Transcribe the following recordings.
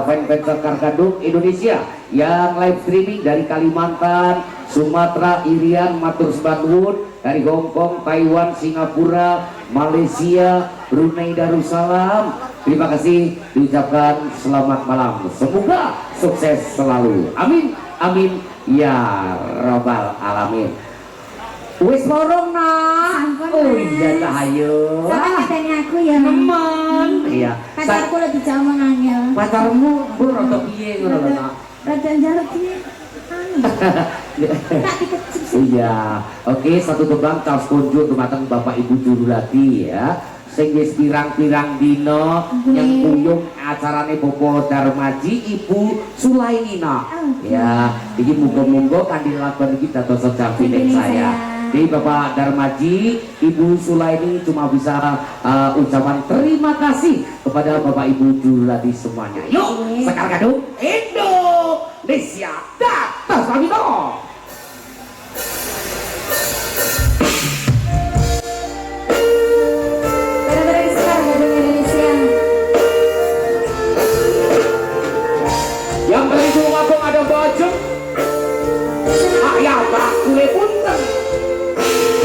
fans Sekar Gadung Indonesia yang live streaming dari Kalimantan, Sumatera, Irian, Matur Sebanwun, dari Hong Kong, Taiwan, Singapura, Malaysia, Brunei Darussalam. Terima kasih diucapkan selamat malam. Semoga sukses selalu. Amin, amin ya robbal alamin. Wis lorong nak. Oh iya dah ayo. Sama katanya aku ya. Teman. Iya. Pacarku lebih jauh menganyel. Pacarmu bu rotok piye ngono lho nak. Rada jaluk piye? Tak dikecil. Iya. Oke, satu tebang kaos kunjuk dumateng Bapak Ibu Jurulati ya. Sing wis pirang-pirang dino yang kuyung acarane Bopo Darmaji Ibu Sulaimina. Ya, iki muga-muga kanthi lakon iki dados jampining saya. Di Bapak Darmaji, Ibu Sulaini cuma bisa ucapan terima kasih kepada Bapak Ibu Jurulati semuanya. Yuk, Sekar Gadung Indonesia datas kami dong. Barang-barang Sekar Gadung Indonesia. Yang beri ngomong ada baju. Ya, Pak, kule punten.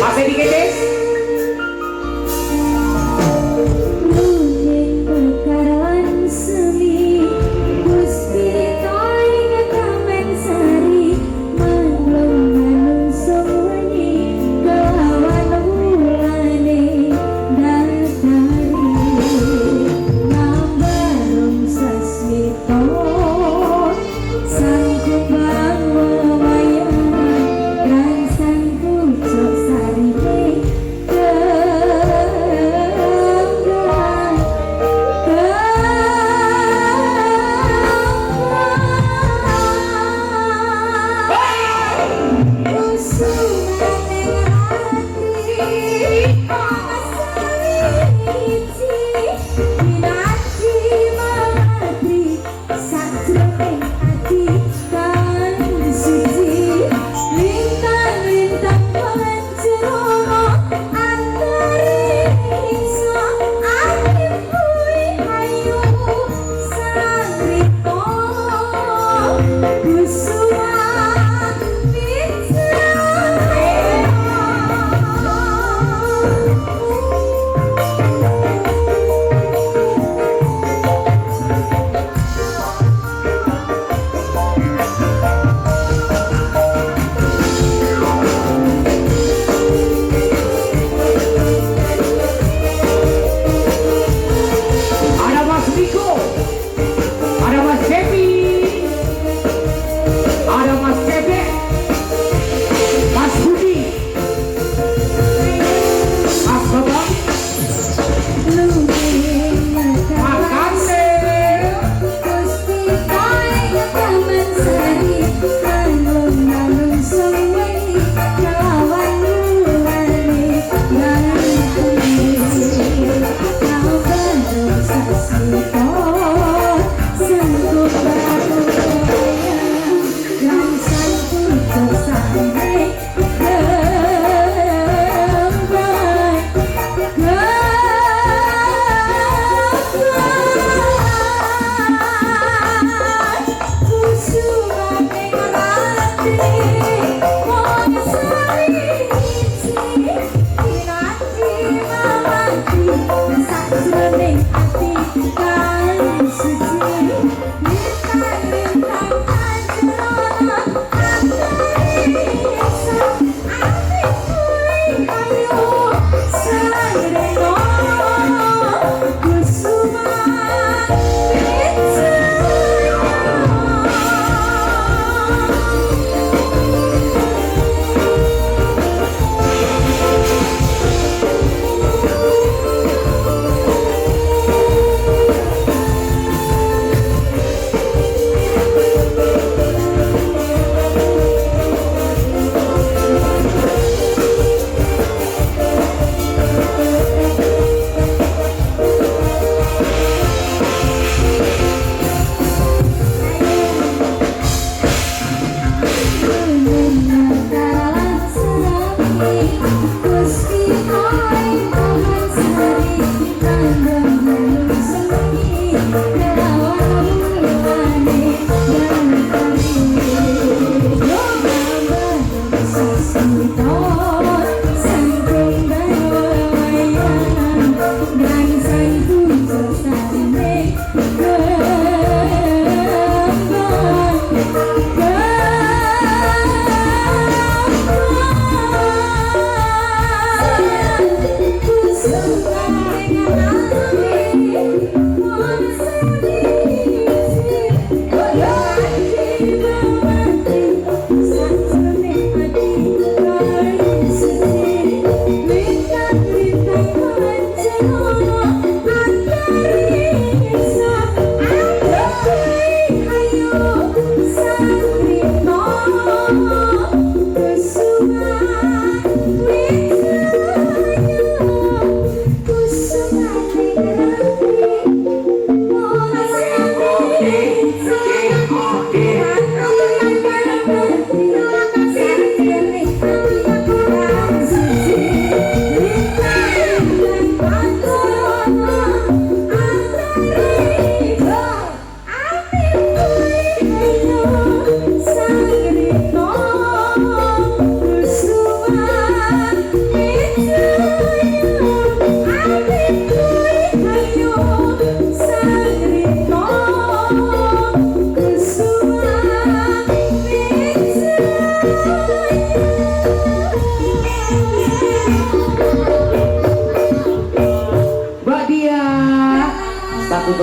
Masih dikit, Des? Bekaran semi Gusti toing kamen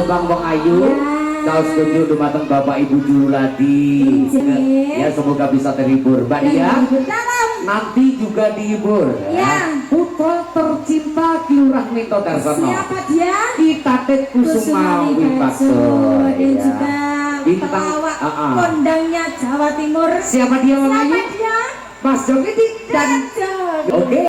Bang Bang Ayu. Ya. Kaos kunjung dumateng Bapak Ibu Jurulati. Ya, semoga bisa terhibur. Mbak Dia, nanti juga dihibur. Ya. Putra tercinta Kilurah Minto Darsono. Siapa dia? Itatet Kusuma Wipakso. Dan juga Bintang pelawak kondangnya Jawa Timur. Siapa dia Bang Siapa Ayu? dia? Mas Jokiti dan Jok. oke.